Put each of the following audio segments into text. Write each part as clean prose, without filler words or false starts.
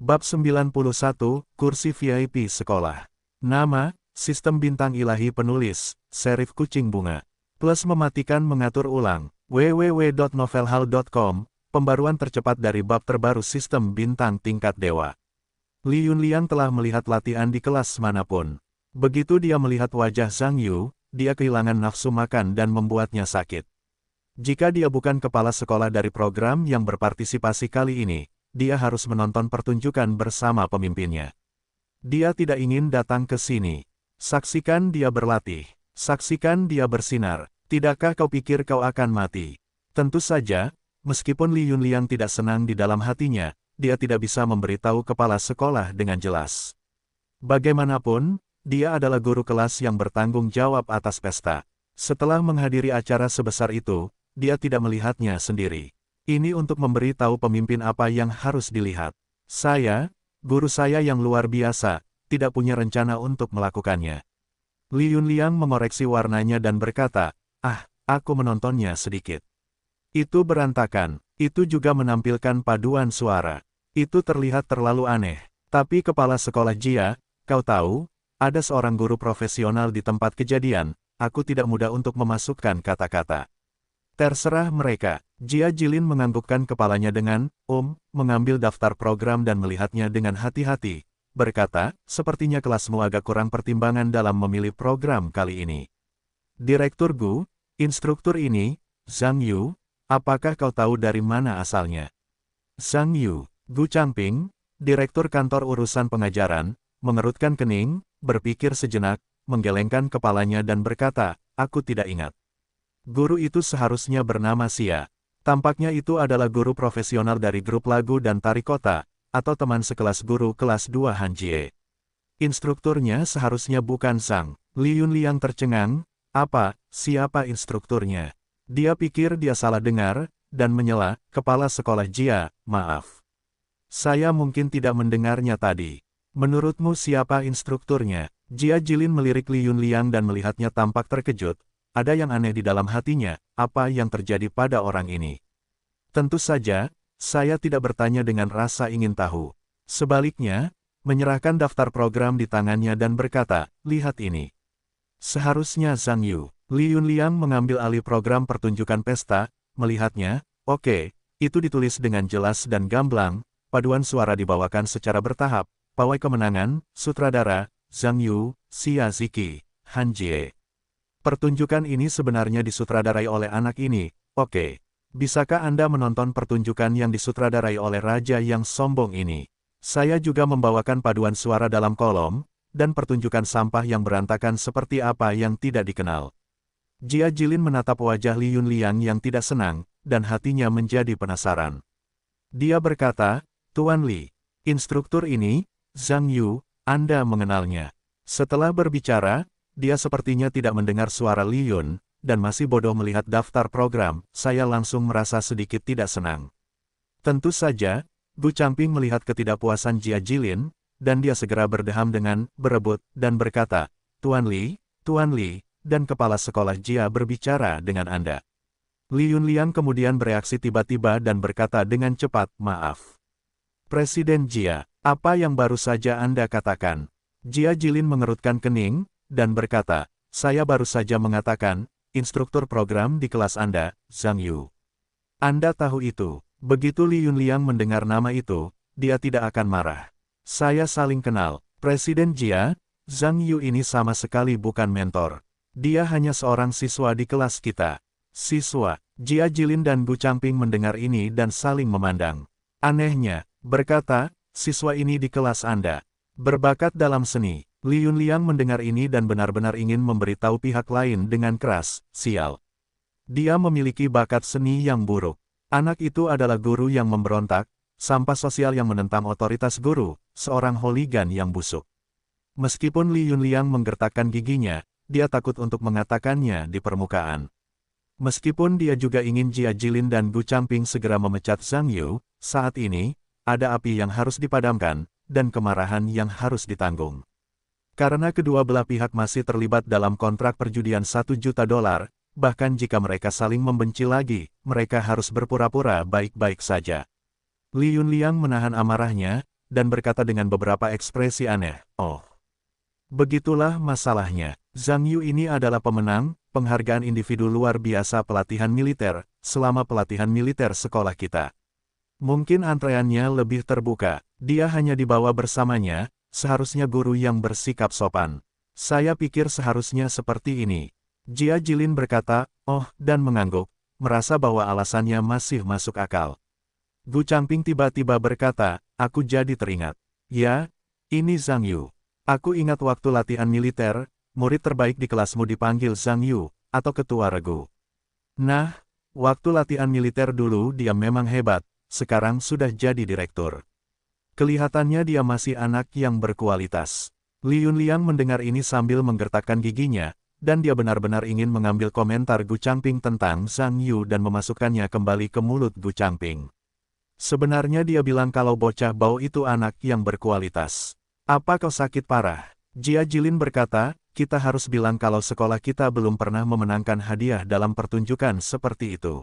Bab 91, Kursi VIP Sekolah. Nama, Sistem Bintang Ilahi Penulis, Serif Kucing Bunga. Plus mematikan mengatur ulang, www.novelhal.com, pembaruan tercepat dari bab terbaru Sistem Bintang Tingkat Dewa. Li Yunliang telah melihat latihan di kelas manapun. Begitu dia melihat wajah Zhang Yu, dia kehilangan nafsu makan dan membuatnya sakit. Jika dia bukan kepala sekolah dari program yang berpartisipasi kali ini, dia harus menonton pertunjukan bersama pemimpinnya. Dia tidak ingin datang ke sini. Saksikan dia berlatih. Saksikan dia bersinar. Tidakkah kau pikir kau akan mati? Tentu saja, meskipun Li Yunliang tidak senang di dalam hatinya, dia tidak bisa memberitahu kepala sekolah dengan jelas. Bagaimanapun, dia adalah guru kelas yang bertanggung jawab atas pesta. Setelah menghadiri acara sebesar itu, dia tidak melihatnya sendiri. Ini untuk memberi tahu pemimpin apa yang harus dilihat. Saya, guru saya yang luar biasa, tidak punya rencana untuk melakukannya. Li Yunliang mengoreksi warnanya dan berkata, aku menontonnya sedikit. Itu berantakan, itu juga menampilkan paduan suara. Itu terlihat terlalu aneh. Tapi kepala sekolah Jia, kau tahu, ada seorang guru profesional di tempat kejadian, aku tidak mudah untuk memasukkan kata-kata. Terserah mereka. Jia Jilin menganggukkan kepalanya dengan, mengambil daftar program dan melihatnya dengan hati-hati. Berkata, sepertinya kelasmu agak kurang pertimbangan dalam memilih program kali ini. Direktur Gu, instruktur ini, Zhang Yu, apakah kau tahu dari mana asalnya? Zhang Yu, Gu Changping, direktur kantor urusan pengajaran, mengerutkan kening, berpikir sejenak, menggelengkan kepalanya dan berkata, aku tidak ingat. Guru itu seharusnya bernama Xia. Tampaknya itu adalah guru profesional dari grup lagu dan tari kota, atau teman sekelas guru kelas 2 Han Jie. Instrukturnya seharusnya bukan Zhang. Li Yunliang tercengang, siapa instrukturnya? Dia pikir dia salah dengar, dan menyela, kepala sekolah Jia, maaf. Saya mungkin tidak mendengarnya tadi. Menurutmu siapa instrukturnya? Jia Jilin melirik Li Yunliang dan melihatnya tampak terkejut. Ada yang aneh di dalam hatinya, apa yang terjadi pada orang ini? Tentu saja, saya tidak bertanya dengan rasa ingin tahu. Sebaliknya, menyerahkan daftar program di tangannya dan berkata, lihat ini. Seharusnya Zhang Yu. Li Yunliang mengambil alih program pertunjukan pesta, melihatnya, itu ditulis dengan jelas dan gamblang, paduan suara dibawakan secara bertahap, pawai kemenangan, sutradara, Zhang Yu, Xia Ziki, Han Jie. Pertunjukan ini sebenarnya disutradarai oleh anak ini, Bisakah Anda menonton pertunjukan yang disutradarai oleh raja yang sombong ini? Saya juga membawakan paduan suara dalam kolom, dan pertunjukan sampah yang berantakan seperti apa yang tidak dikenal. Jia Jilin menatap wajah Li Yunliang yang tidak senang, dan hatinya menjadi penasaran. Dia berkata, Tuan Li, instruktur ini, Zhang Yu, Anda mengenalnya. Setelah berbicara, dia sepertinya tidak mendengar suara Li Yun, dan masih bodoh melihat daftar program, saya langsung merasa sedikit tidak senang. Tentu saja, Gu Changping melihat ketidakpuasan Jia Jilin, dan dia segera berdeham dengan, berebut, dan berkata, Tuan Li, dan kepala sekolah Jia berbicara dengan Anda. Li Yunliang kemudian bereaksi tiba-tiba dan berkata dengan cepat, maaf. Presiden Jia, apa yang baru saja Anda katakan? Jia Jilin mengerutkan kening, dan berkata, saya baru saja mengatakan, instruktur program di kelas Anda, Zhang Yu. Anda tahu itu. Begitu Li Yunliang mendengar nama itu, dia tidak akan marah. Saya saling kenal. Presiden Jia, Zhang Yu ini sama sekali bukan mentor. Dia hanya seorang siswa di kelas kita. Siswa, Jia Jilin dan Gu Changping mendengar ini dan saling memandang. Anehnya, berkata, siswa ini di kelas Anda berbakat dalam seni. Li Yunliang mendengar ini dan benar-benar ingin memberitahu pihak lain dengan keras, sial. Dia memiliki bakat seni yang buruk. Anak itu adalah guru yang memberontak, sampah sosial yang menentang otoritas guru, seorang hooligan yang busuk. Meskipun Li Yunliang menggertakkan giginya, dia takut untuk mengatakannya di permukaan. Meskipun dia juga ingin Jia Jilin dan Gu Changping segera memecat Zhang Yu, saat ini, ada api yang harus dipadamkan, dan kemarahan yang harus ditanggung. Karena kedua belah pihak masih terlibat dalam kontrak perjudian $1 juta, bahkan jika mereka saling membenci lagi, mereka harus berpura-pura baik-baik saja. Li Yunliang menahan amarahnya, dan berkata dengan beberapa ekspresi aneh, "Oh, begitulah masalahnya. Zhang Yu ini adalah pemenang penghargaan individu luar biasa pelatihan militer selama pelatihan militer sekolah kita. Mungkin antreannya lebih terbuka. Dia hanya dibawa bersamanya, seharusnya guru yang bersikap sopan. Saya pikir seharusnya seperti ini." Jia Jilin berkata, "Oh," dan mengangguk, merasa bahwa alasannya masih masuk akal. Gu Changping tiba-tiba berkata, "Aku jadi teringat. Ya, ini Zhang Yu. Aku ingat waktu latihan militer, murid terbaik di kelasmu dipanggil Zhang Yu, atau ketua regu. Nah, waktu latihan militer dulu dia memang hebat, sekarang sudah jadi direktur. Kelihatannya dia masih anak yang berkualitas." Li Yunliang mendengar ini sambil menggertakkan giginya, dan dia benar-benar ingin mengambil komentar Gu Changping tentang Zhang Yu dan memasukkannya kembali ke mulut Gu Changping. Sebenarnya dia bilang kalau bocah bau itu anak yang berkualitas. "Apa kau sakit parah?" Jia Jilin berkata, "Kita harus bilang kalau sekolah kita belum pernah memenangkan hadiah dalam pertunjukan seperti itu.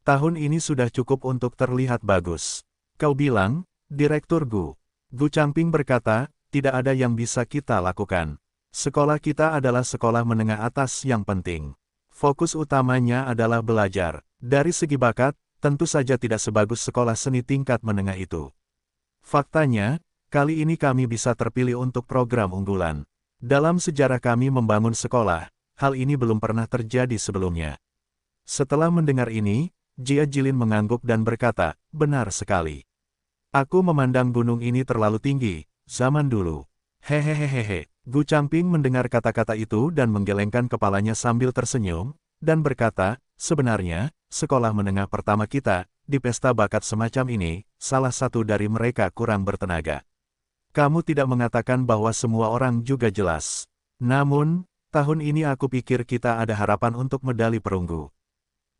Tahun ini sudah cukup untuk terlihat bagus." "Kau bilang, Direktur Gu." Gu Changping berkata, "Tidak ada yang bisa kita lakukan. Sekolah kita adalah sekolah menengah atas yang penting. Fokus utamanya adalah belajar. Dari segi bakat, tentu saja tidak sebagus sekolah seni tingkat menengah itu. Faktanya, kali ini kami bisa terpilih untuk program unggulan. Dalam sejarah kami membangun sekolah, hal ini belum pernah terjadi sebelumnya." Setelah mendengar ini, Jia Jilin mengangguk dan berkata, "Benar sekali. Aku memandang gunung ini terlalu tinggi, zaman dulu." Hehehehehe. Gu Changping mendengar kata-kata itu dan menggelengkan kepalanya sambil tersenyum, dan berkata, "Sebenarnya, sekolah menengah pertama kita, di pesta bakat semacam ini, salah satu dari mereka kurang bertenaga. Kamu tidak mengatakan bahwa semua orang juga jelas. Namun, tahun ini aku pikir kita ada harapan untuk medali perunggu."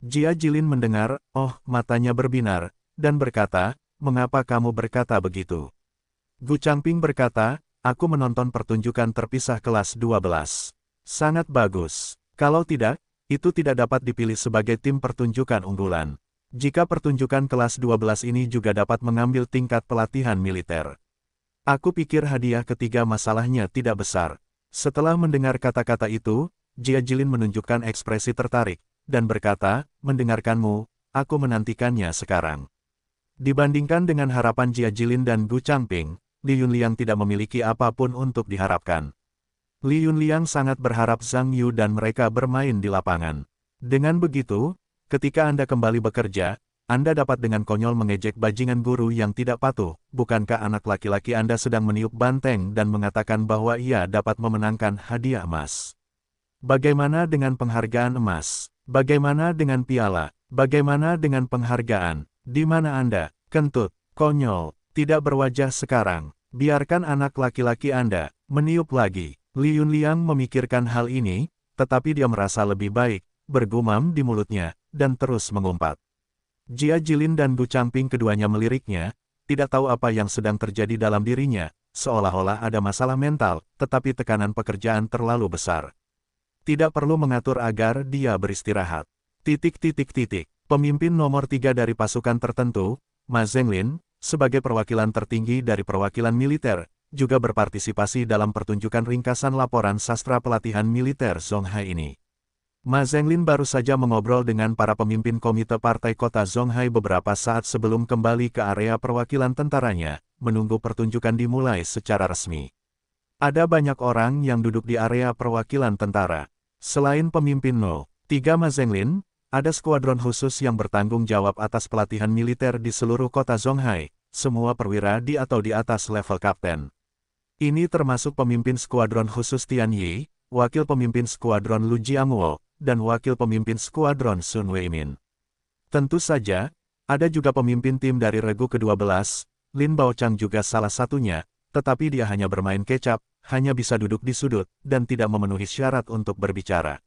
Jia Jilin mendengar, matanya berbinar, dan berkata, "Mengapa kamu berkata begitu?" Gu Changping berkata, "Aku menonton pertunjukan terpisah kelas 12. Sangat bagus. Kalau tidak, itu tidak dapat dipilih sebagai tim pertunjukan unggulan. Jika pertunjukan kelas 12 ini juga dapat mengambil tingkat pelatihan militer. Aku pikir hadiah ketiga masalahnya tidak besar." Setelah mendengar kata-kata itu, Jia Jilin menunjukkan ekspresi tertarik, dan berkata, "Mendengarkanmu, aku menantikannya sekarang." Dibandingkan dengan harapan Jia Jilin dan Gu Changping, Li Yunliang tidak memiliki apapun untuk diharapkan. Li Yunliang sangat berharap Zhang Yu dan mereka bermain di lapangan. Dengan begitu, ketika Anda kembali bekerja, Anda dapat dengan konyol mengejek bajingan guru yang tidak patuh. Bukankah anak laki-laki Anda sedang meniup banteng dan mengatakan bahwa ia dapat memenangkan hadiah emas? Bagaimana dengan penghargaan emas? Bagaimana dengan piala? Bagaimana dengan penghargaan? Di mana Anda? Kentut, konyol, tidak berwajah sekarang. Biarkan anak laki-laki Anda meniup lagi." Li Yunliang memikirkan hal ini, tetapi dia merasa lebih baik, bergumam di mulutnya, dan terus mengumpat. Jia Jilin dan Gu Changping keduanya meliriknya, tidak tahu apa yang sedang terjadi dalam dirinya, seolah-olah ada masalah mental, tetapi tekanan pekerjaan terlalu besar. Tidak perlu mengatur agar dia beristirahat. Pemimpin nomor 3 dari pasukan tertentu, Ma Zhenglin, sebagai perwakilan tertinggi dari perwakilan militer, juga berpartisipasi dalam pertunjukan ringkasan laporan sastra pelatihan militer Zonghai ini. Ma Zhenglin baru saja mengobrol dengan para pemimpin komite partai kota Zonghai beberapa saat sebelum kembali ke area perwakilan tentaranya, menunggu pertunjukan dimulai secara resmi. Ada banyak orang yang duduk di area perwakilan tentara. Selain pemimpin No. 3 Ma Zhenglin, ada skuadron khusus yang bertanggung jawab atas pelatihan militer di seluruh kota Zonghai, semua perwira di atau di atas level kapten. Ini termasuk pemimpin skuadron khusus Tian Yi, wakil pemimpin skuadron Lu Jiangwo, dan wakil pemimpin skuadron Sun Weimin. Tentu saja, ada juga pemimpin tim dari regu ke-12, Lin Baochang juga salah satunya, tetapi dia hanya bermain kecap, hanya bisa duduk di sudut, dan tidak memenuhi syarat untuk berbicara.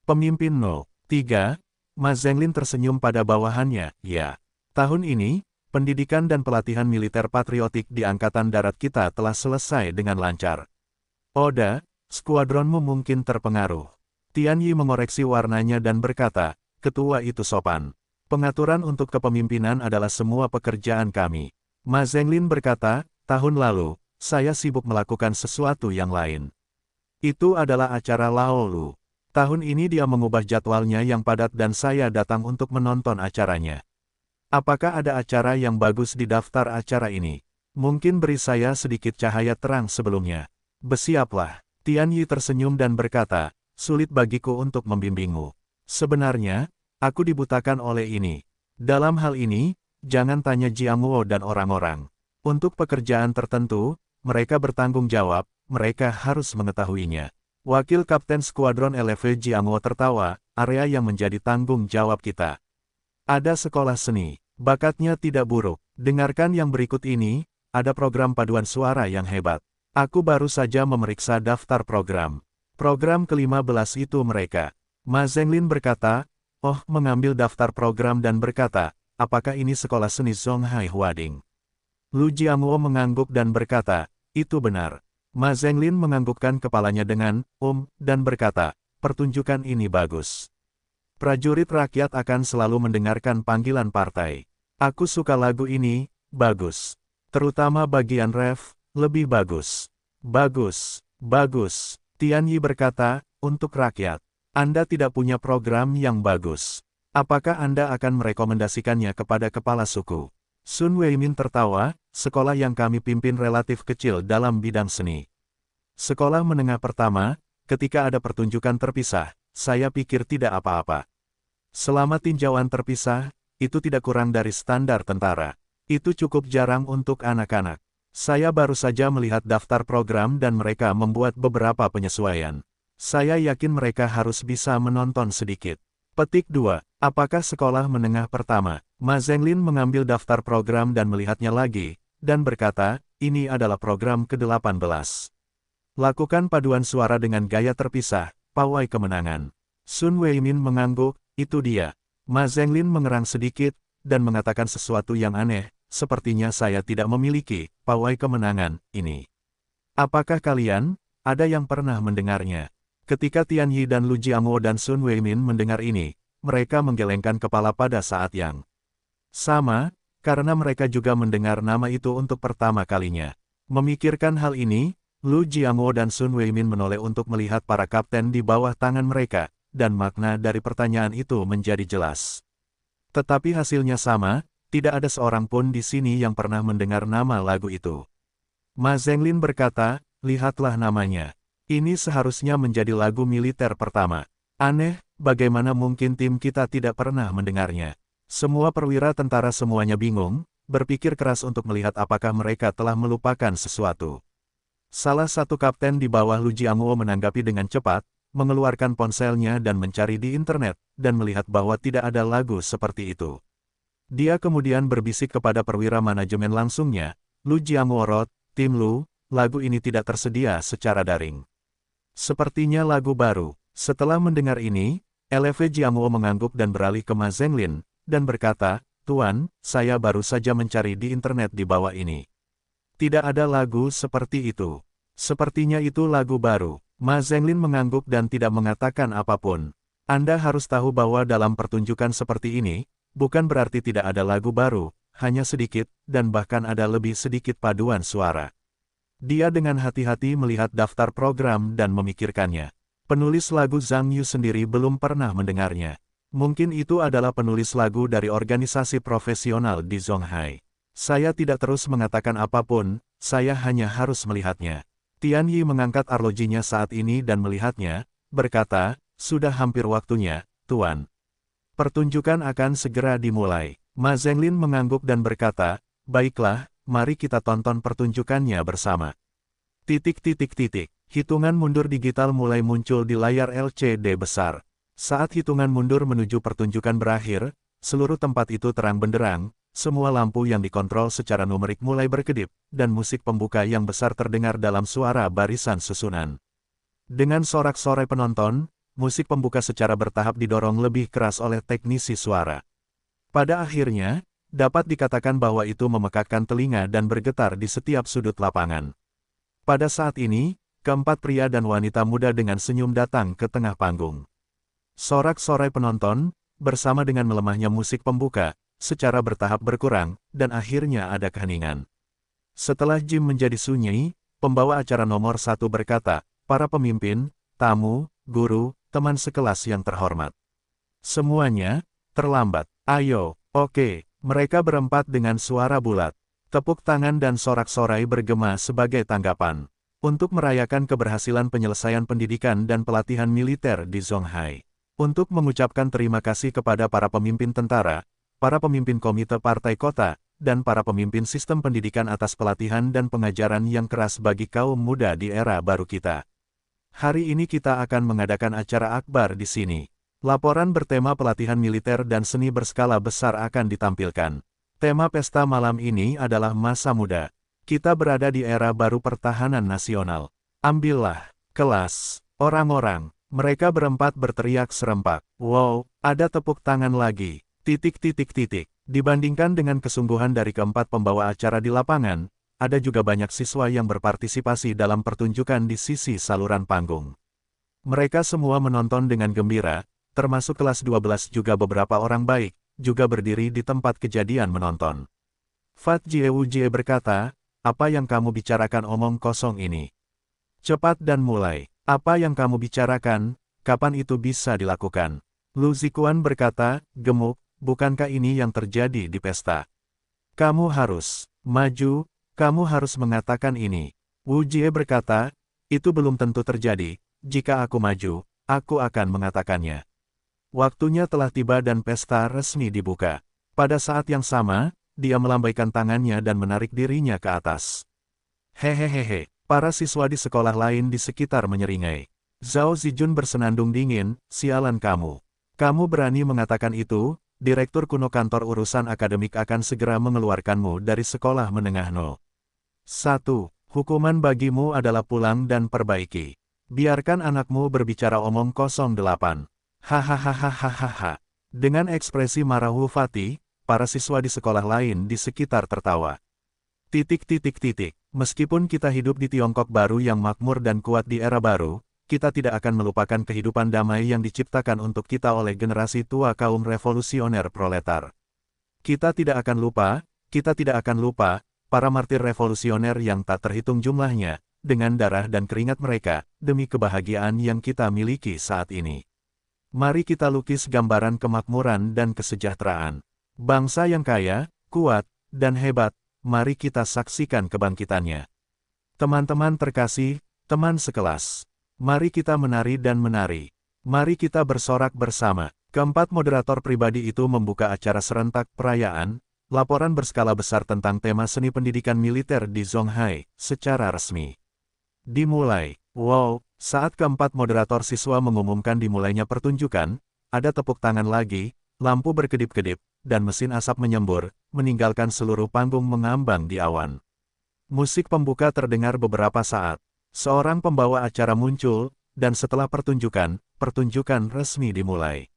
Pemimpin No. 3, Ma Zhenglin tersenyum pada bawahannya, "Ya, tahun ini, pendidikan dan pelatihan militer patriotik di Angkatan Darat kita telah selesai dengan lancar. Oda, skuadronmu mungkin terpengaruh." Tian Yi mengoreksi warnanya dan berkata, "Ketua itu sopan. Pengaturan untuk kepemimpinan adalah semua pekerjaan kami." Ma Zhenglin berkata, tahun lalu, saya sibuk melakukan sesuatu yang lain. Itu adalah acara Laolu. Tahun ini dia mengubah jadwalnya yang padat dan saya datang untuk menonton acaranya. Apakah ada acara yang bagus di daftar acara ini? Mungkin beri saya sedikit cahaya terang sebelumnya. Bersiaplah. Tian Yi tersenyum dan berkata, sulit bagiku untuk membimbingmu. Sebenarnya, aku dibutakan oleh ini. Dalam hal ini, jangan tanya Jiang Wo dan orang-orang. Untuk pekerjaan tertentu, mereka bertanggung jawab, mereka harus mengetahuinya. Wakil Kapten Skuadron LV Jiang Wo tertawa, area yang menjadi tanggung jawab kita. Ada sekolah seni, bakatnya tidak buruk. Dengarkan yang berikut ini, ada program paduan suara yang hebat. Aku baru saja memeriksa daftar program. Program ke-15 itu mereka. Ma Zhenglin berkata, oh, mengambil daftar program dan berkata, apakah ini sekolah seni Zonghai Huading? Lu Jiangwo mengangguk dan berkata, itu benar. Ma Zhenglin menganggukkan kepalanya dengan, dan berkata, pertunjukan ini bagus. Prajurit rakyat akan selalu mendengarkan panggilan partai. Aku suka lagu ini, bagus. Terutama bagian ref, lebih bagus. Bagus, bagus. Tian Yi berkata, untuk rakyat. Anda tidak punya program yang bagus. Apakah Anda akan merekomendasikannya kepada kepala suku? Sun Weimin tertawa, sekolah yang kami pimpin relatif kecil dalam bidang seni. Sekolah menengah pertama, ketika ada pertunjukan terpisah, saya pikir tidak apa-apa. Selama tinjauan terpisah, itu tidak kurang dari standar tentara. Itu cukup jarang untuk anak-anak. Saya baru saja melihat daftar program dan mereka membuat beberapa penyesuaian. Saya yakin mereka harus bisa menonton sedikit. Petik 2. Apakah sekolah menengah pertama? Ma Zhenglin mengambil daftar program dan melihatnya lagi, dan berkata, ini adalah program ke-18. Lakukan paduan suara dengan gaya terpisah, pawai kemenangan. Sun Weimin mengangguk, itu dia. Ma Zhenglin mengerang sedikit, dan mengatakan sesuatu yang aneh, sepertinya saya tidak memiliki pawai kemenangan ini. Apakah kalian, ada yang pernah mendengarnya? Ketika Tian Yi dan Lu Jiangwo dan Sun Weimin mendengar ini, mereka menggelengkan kepala pada saat yang sama, karena mereka juga mendengar nama itu untuk pertama kalinya. Memikirkan hal ini, Lu Jiangwo dan Sun Weimin menoleh untuk melihat para kapten di bawah tangan mereka, dan makna dari pertanyaan itu menjadi jelas. Tetapi hasilnya sama, tidak ada seorang pun di sini yang pernah mendengar nama lagu itu. Ma Zhenglin berkata, lihatlah namanya. Ini seharusnya menjadi lagu militer pertama. Aneh, bagaimana mungkin tim kita tidak pernah mendengarnya. Semua perwira tentara semuanya bingung, berpikir keras untuk melihat apakah mereka telah melupakan sesuatu. Salah satu kapten di bawah Lu Jiangwo menanggapi dengan cepat, mengeluarkan ponselnya dan mencari di internet, dan melihat bahwa tidak ada lagu seperti itu. Dia kemudian berbisik kepada perwira manajemen langsungnya, Lu Jiangwo, tim Lu, lagu ini tidak tersedia secara daring. Sepertinya lagu baru. Setelah mendengar ini, LV Jiangwo mengangguk dan beralih ke Ma Zhenglin, dan berkata, Tuan, saya baru saja mencari di internet di bawah ini. Tidak ada lagu seperti itu. Sepertinya itu lagu baru. Ma Zhenglin mengangguk dan tidak mengatakan apapun. Anda harus tahu bahwa dalam pertunjukan seperti ini, bukan berarti tidak ada lagu baru, hanya sedikit, dan bahkan ada lebih sedikit paduan suara. Dia dengan hati-hati melihat daftar program dan memikirkannya. Penulis lagu Zhang Yu sendiri belum pernah mendengarnya. Mungkin itu adalah penulis lagu dari organisasi profesional di Zonghai. Saya tidak terus mengatakan apapun, saya hanya harus melihatnya. Tian Yi mengangkat arlojinya saat ini dan melihatnya, berkata, sudah hampir waktunya, Tuan. Pertunjukan akan segera dimulai. Ma Zhenglin mengangguk dan berkata, baiklah, mari kita tonton pertunjukannya bersama. Hitungan mundur digital mulai muncul di layar LCD besar. Saat hitungan mundur menuju pertunjukan berakhir, seluruh tempat itu terang benderang, semua lampu yang dikontrol secara numerik mulai berkedip, dan musik pembuka yang besar terdengar dalam suara barisan susunan. Dengan sorak-sorai penonton, musik pembuka secara bertahap didorong lebih keras oleh teknisi suara. Pada akhirnya, dapat dikatakan bahwa itu memekakkan telinga dan bergetar di setiap sudut lapangan. Pada saat ini, keempat pria dan wanita muda dengan senyum datang ke tengah panggung. Sorak-sorai penonton, bersama dengan melemahnya musik pembuka, secara bertahap berkurang, dan akhirnya ada keheningan. Setelah Jim menjadi sunyi, pembawa acara nomor 1 berkata, para pemimpin, tamu, guru, teman sekelas yang terhormat. Semuanya, terlambat. Ayo, oke. Mereka berempat dengan suara bulat. Tepuk tangan dan sorak-sorai bergema sebagai tanggapan. Untuk merayakan keberhasilan penyelesaian pendidikan dan pelatihan militer di Zhonghai. Untuk mengucapkan terima kasih kepada para pemimpin tentara, para pemimpin komite partai kota, dan para pemimpin sistem pendidikan atas pelatihan dan pengajaran yang keras bagi kaum muda di era baru kita. Hari ini kita akan mengadakan acara akbar di sini. Laporan bertema pelatihan militer dan seni berskala besar akan ditampilkan. Tema pesta malam ini adalah masa muda. Kita berada di era baru pertahanan nasional. Ambillah, kelas, orang-orang. Mereka berempat berteriak serempak. Wow, ada tepuk tangan lagi. Dibandingkan dengan kesungguhan dari keempat pembawa acara di lapangan, ada juga banyak siswa yang berpartisipasi dalam pertunjukan di sisi saluran panggung. Mereka semua menonton dengan gembira, termasuk kelas 12 juga beberapa orang baik, juga berdiri di tempat kejadian menonton. Fat Jiewujie berkata, apa yang kamu bicarakan omong kosong ini? Cepat dan mulai. Apa yang kamu bicarakan, kapan itu bisa dilakukan? Lu Zikuan berkata, gemuk, bukankah ini yang terjadi di pesta? Kamu harus maju, kamu harus mengatakan ini. Wu Jie berkata, itu belum tentu terjadi, jika aku maju, aku akan mengatakannya. Waktunya telah tiba dan pesta resmi dibuka. Pada saat yang sama, dia melambaikan tangannya dan menarik dirinya ke atas. Hehehehe, para siswa di sekolah lain di sekitar menyeringai. Zhao Zijun bersenandung dingin, sialan kamu. Kamu berani mengatakan itu, Direktur kuno kantor urusan akademik akan segera mengeluarkanmu dari sekolah menengah 0. 1. Hukuman bagimu adalah pulang dan perbaiki. Biarkan anakmu berbicara omong kosong 8. Hahaha. Dengan ekspresi marah Wu Fati, para siswa di sekolah lain di sekitar tertawa. Meskipun kita hidup di Tiongkok baru yang makmur dan kuat di era baru, kita tidak akan melupakan kehidupan damai yang diciptakan untuk kita oleh generasi tua kaum revolusioner proletar. Kita tidak akan lupa, para martir revolusioner yang tak terhitung jumlahnya, dengan darah dan keringat mereka, demi kebahagiaan yang kita miliki saat ini. Mari kita lukis gambaran kemakmuran dan kesejahteraan. Bangsa yang kaya, kuat, dan hebat, mari kita saksikan kebangkitannya. Teman-teman terkasih, teman sekelas. Mari kita menari dan menari. Mari kita bersorak bersama. Keempat moderator pribadi itu membuka acara serentak perayaan, laporan berskala besar tentang tema seni pendidikan militer di Zhonghai, secara resmi. Dimulai. Wow, saat keempat moderator siswa mengumumkan dimulainya pertunjukan, ada tepuk tangan lagi, lampu berkedip-kedip, dan mesin asap menyembur, meninggalkan seluruh panggung mengambang di awan. Musik pembuka terdengar beberapa saat. Seorang pembawa acara muncul, dan setelah pertunjukan resmi dimulai.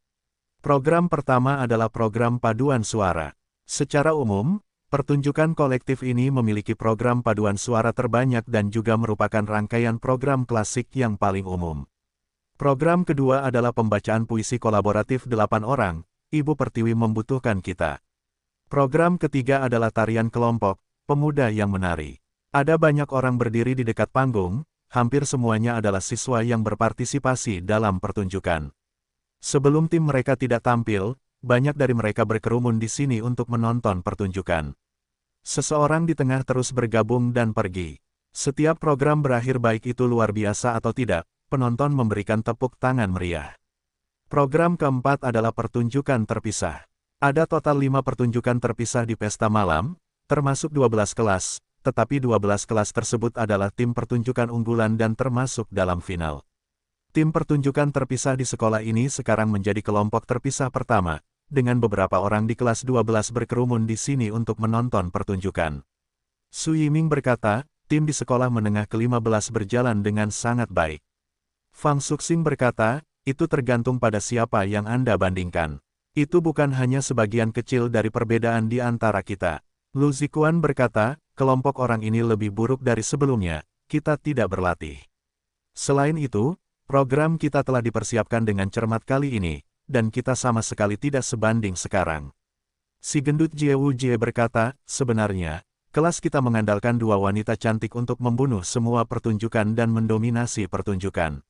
Program pertama adalah program paduan suara. Secara umum, pertunjukan kolektif ini memiliki program paduan suara terbanyak dan juga merupakan rangkaian program klasik yang paling umum. Program kedua adalah pembacaan puisi kolaboratif 8 orang, Ibu Pertiwi membutuhkan kita. Program ketiga adalah tarian kelompok, pemuda yang menari. Ada banyak orang berdiri di dekat panggung, hampir semuanya adalah siswa yang berpartisipasi dalam pertunjukan. Sebelum tim mereka tidak tampil, banyak dari mereka berkerumun di sini untuk menonton pertunjukan. Seseorang di tengah terus bergabung dan pergi. Setiap program berakhir baik itu luar biasa atau tidak, penonton memberikan tepuk tangan meriah. Program keempat adalah pertunjukan terpisah. Ada total 5 pertunjukan terpisah di pesta malam, termasuk 12 kelas, tetapi 12 kelas tersebut adalah tim pertunjukan unggulan dan termasuk dalam final. Tim pertunjukan terpisah di sekolah ini sekarang menjadi kelompok terpisah pertama, dengan beberapa orang di kelas 12 berkerumun di sini untuk menonton pertunjukan. Su Yiming berkata, tim di sekolah menengah ke-15 berjalan dengan sangat baik. Fang Suxing berkata, itu tergantung pada siapa yang Anda bandingkan. Itu bukan hanya sebagian kecil dari perbedaan di antara kita. Lu Zikuan berkata, kelompok orang ini lebih buruk dari sebelumnya, kita tidak berlatih. Selain itu, program kita telah dipersiapkan dengan cermat kali ini, dan kita sama sekali tidak sebanding sekarang. Si gendut Jiewujie berkata, sebenarnya, Kelas kita mengandalkan dua wanita cantik untuk membunuh semua pertunjukan dan mendominasi pertunjukan.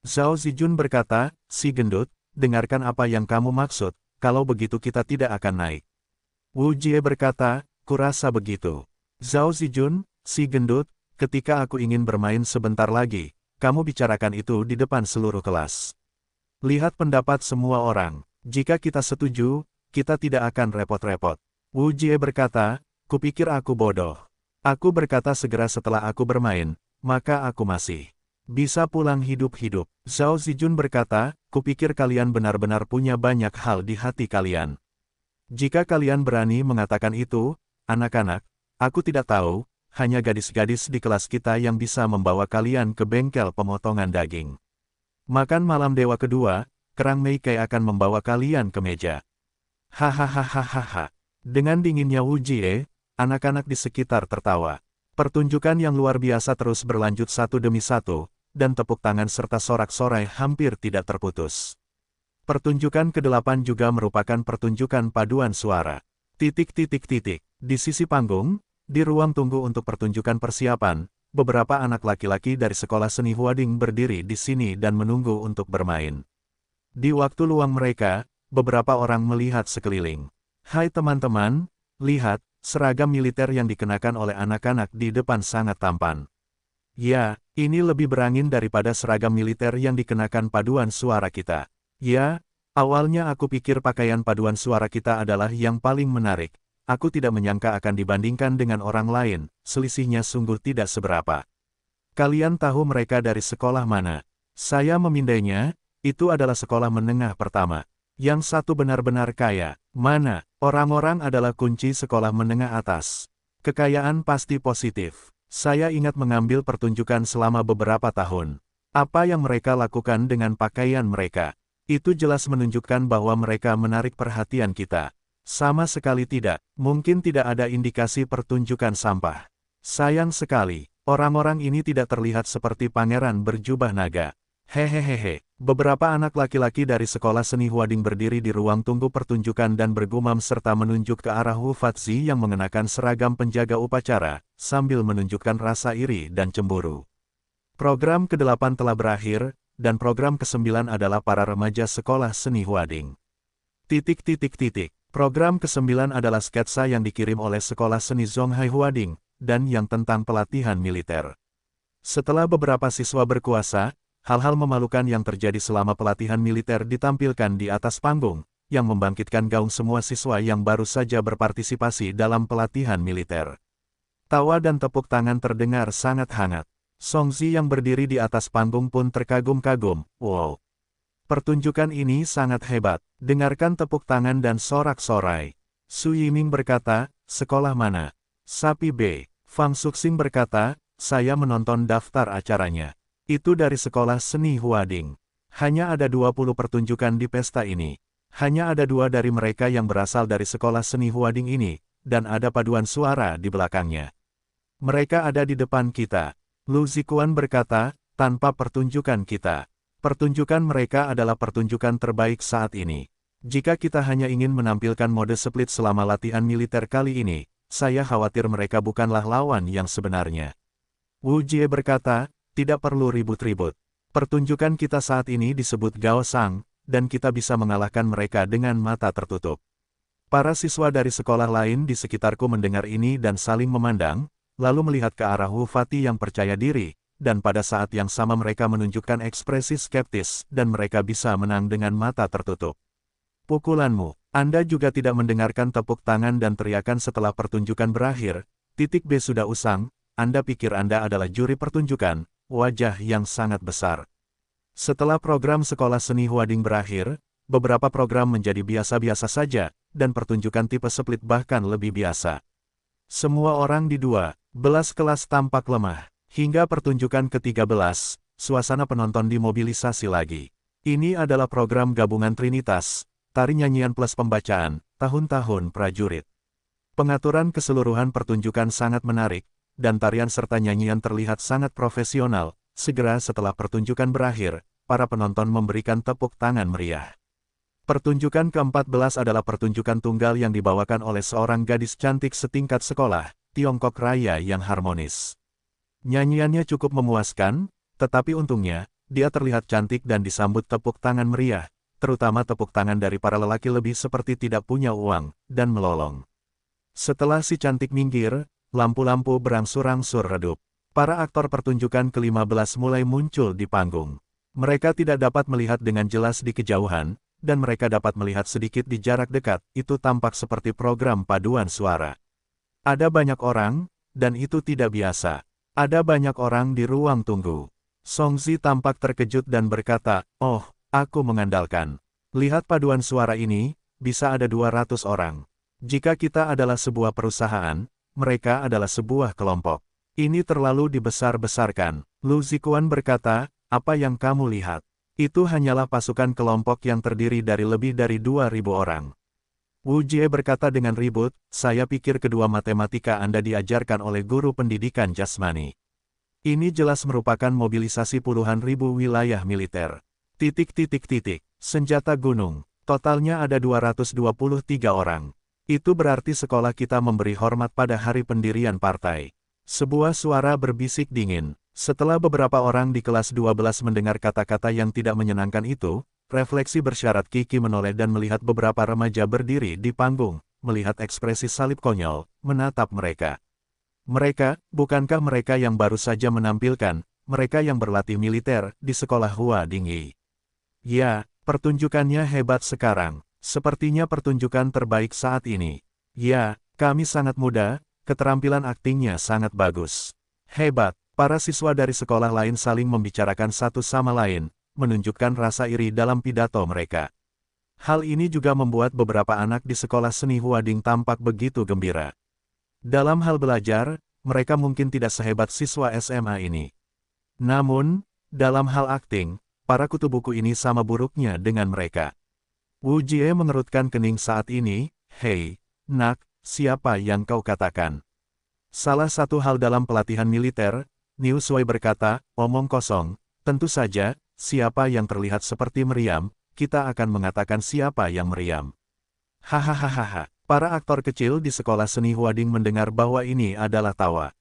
Zhao Zijun berkata, si gendut, dengarkan apa yang kamu maksud, kalau begitu kita tidak akan naik. Wu Jie berkata, kurasa begitu. Zhao Zijun, si gendut, ketika aku ingin bermain sebentar lagi, kamu bicarakan itu di depan seluruh kelas. Lihat pendapat semua orang. Jika kita setuju, kita tidak akan repot-repot. Wu Jie berkata, kupikir aku bodoh. Aku berkata segera setelah aku bermain, maka aku masih bisa pulang hidup-hidup. Zhao Zijun berkata, kupikir kalian benar-benar punya banyak hal di hati kalian. Jika kalian berani mengatakan itu, anak-anak, aku tidak tahu, hanya gadis-gadis di kelas kita yang bisa membawa kalian ke bengkel pemotongan daging. Makan malam dewa kedua, Kerang Mei Kai akan membawa kalian ke meja. Hahaha. Dengan dinginnya Wu Jie, anak-anak di sekitar tertawa. Pertunjukan yang luar biasa terus berlanjut satu demi satu, dan tepuk tangan serta sorak-sorai hampir tidak terputus. Pertunjukan ke-8 juga merupakan pertunjukan paduan suara. Di sisi panggung, di ruang tunggu untuk pertunjukan persiapan, beberapa anak laki-laki dari sekolah seni Huading berdiri di sini dan menunggu untuk bermain. Di waktu luang mereka, beberapa orang melihat sekeliling. Hai teman-teman, lihat, seragam militer yang dikenakan oleh anak-anak di depan sangat tampan. Ya, ini lebih berangin daripada seragam militer yang dikenakan paduan suara kita. Ya, awalnya aku pikir pakaian paduan suara kita adalah yang paling menarik. Aku tidak menyangka akan dibandingkan dengan orang lain, selisihnya sungguh tidak seberapa. Kalian tahu mereka dari sekolah mana? Saya memindainya, itu adalah sekolah menengah pertama. Yang satu benar-benar kaya. Mana? Orang-orang adalah kunci sekolah menengah atas. Kekayaan pasti positif. Saya ingat mengambil pertunjukan selama beberapa tahun. Apa yang mereka lakukan dengan pakaian mereka? Itu jelas menunjukkan bahwa mereka menarik perhatian kita. Sama sekali tidak. Mungkin tidak ada indikasi pertunjukan sampah. Sayang sekali, orang-orang ini tidak terlihat seperti pangeran berjubah naga. Hehehehe. Beberapa anak laki-laki dari sekolah seni Huading berdiri di ruang tunggu pertunjukan dan bergumam serta menunjuk ke arah Wu Fatzi yang mengenakan seragam penjaga upacara, sambil menunjukkan rasa iri dan cemburu. Program ke-8 telah berakhir, dan program ke-9 adalah para remaja sekolah seni Huading. Program ke-9 adalah sketsa yang dikirim oleh sekolah seni Zonghai Huading, dan yang tentang pelatihan militer. Setelah beberapa siswa berkuasa, hal-hal memalukan yang terjadi selama pelatihan militer ditampilkan di atas panggung, yang membangkitkan gaung semua siswa yang baru saja berpartisipasi dalam pelatihan militer. Tawa dan tepuk tangan terdengar sangat hangat. Songzi yang berdiri di atas panggung pun terkagum-kagum. Wow! Pertunjukan ini sangat hebat. Dengarkan tepuk tangan dan sorak-sorai. Su Yiming berkata, sekolah mana? Sapi B. Fang Suxing berkata, saya menonton daftar acaranya. Itu dari sekolah seni Huading. Hanya ada 20 pertunjukan di pesta ini. Hanya ada 2 dari mereka yang berasal dari sekolah seni Huading ini, dan ada paduan suara di belakangnya. Mereka ada di depan kita. Lu Zikuan berkata, tanpa pertunjukan kita. Pertunjukan mereka adalah pertunjukan terbaik saat ini. Jika kita hanya ingin menampilkan mode split selama latihan militer kali ini, saya khawatir mereka bukanlah lawan yang sebenarnya. Wu Jie berkata, tidak perlu ribut-ribut. Pertunjukan kita saat ini disebut Gao Sang, dan kita bisa mengalahkan mereka dengan mata tertutup. Para siswa dari sekolah lain di sekitarku mendengar ini dan saling memandang, lalu melihat ke arah Wu Fati yang percaya diri, dan pada saat yang sama mereka menunjukkan ekspresi skeptis dan mereka bisa menang dengan mata tertutup. Pukulanmu, Anda juga tidak mendengarkan tepuk tangan dan teriakan setelah pertunjukan berakhir. B sudah usang, Anda pikir Anda adalah juri pertunjukan. Wajah yang sangat besar. Setelah program sekolah seni Huading berakhir, beberapa program menjadi biasa-biasa saja, dan pertunjukan tipe split bahkan lebih biasa. Semua orang di 12 kelas tampak lemah. Hingga pertunjukan ke-13, suasana penonton dimobilisasi lagi. Ini adalah program gabungan Trinitas, tari nyanyian plus pembacaan, tahun-tahun prajurit. Pengaturan keseluruhan pertunjukan sangat menarik, dan tarian serta nyanyian terlihat sangat profesional. Segera setelah pertunjukan berakhir, para penonton memberikan tepuk tangan meriah. Pertunjukan ke-14 adalah pertunjukan tunggal yang dibawakan oleh seorang gadis cantik setingkat sekolah, Tiongkok Raya yang harmonis. Nyanyiannya cukup memuaskan, tetapi untungnya, dia terlihat cantik dan disambut tepuk tangan meriah, terutama tepuk tangan dari para lelaki lebih seperti tidak punya uang, dan melolong. Setelah si cantik minggir, lampu-lampu berangsur-angsur redup. Para aktor pertunjukan ke-15 mulai muncul di panggung. Mereka tidak dapat melihat dengan jelas di kejauhan, dan mereka dapat melihat sedikit di jarak dekat, itu tampak seperti program paduan suara. Ada banyak orang, dan itu tidak biasa. Ada banyak orang di ruang tunggu. Songzi tampak terkejut dan berkata, "Oh, aku mengandalkan. Lihat paduan suara ini, bisa ada 200 orang. Jika kita adalah sebuah perusahaan, mereka adalah sebuah kelompok. Ini terlalu dibesar-besarkan." Lu Zikuan berkata, "Apa yang kamu lihat? Itu hanyalah pasukan kelompok yang terdiri dari lebih dari 2.000 orang." Wu Jie berkata dengan ribut, "Saya pikir kedua matematika Anda diajarkan oleh guru pendidikan jasmani. Ini jelas merupakan mobilisasi puluhan ribu wilayah militer. Senjata gunung. Totalnya ada 223 orang. Itu berarti sekolah kita memberi hormat pada hari pendirian partai." Sebuah suara berbisik dingin. Setelah beberapa orang di kelas 12 mendengar kata-kata yang tidak menyenangkan itu, refleksi bersyarat Kiki menoleh dan melihat beberapa remaja berdiri di panggung, melihat ekspresi salib konyol, menatap mereka. Mereka, bukankah mereka yang baru saja menampilkan, mereka yang berlatih militer, di sekolah Hua Dingyi? Ya, pertunjukannya hebat sekarang. Sepertinya pertunjukan terbaik saat ini. Ya, kami sangat muda, keterampilan aktingnya sangat bagus. Hebat, para siswa dari sekolah lain saling membicarakan satu sama lain, menunjukkan rasa iri dalam pidato mereka. Hal ini juga membuat beberapa anak di sekolah seni Huading tampak begitu gembira. Dalam hal belajar, mereka mungkin tidak sehebat siswa SMA ini. Namun, dalam hal akting, para kutu buku ini sama buruknya dengan mereka. Wu Jie mengerutkan kening saat ini. "Hei, nak, siapa yang kau katakan?" Salah satu hal dalam pelatihan militer, Niu Sui berkata, "Omong kosong, tentu saja, siapa yang terlihat seperti meriam, kita akan mengatakan siapa yang meriam." Hahaha, para aktor kecil di sekolah seni Huading mendengar bahwa ini adalah tawa.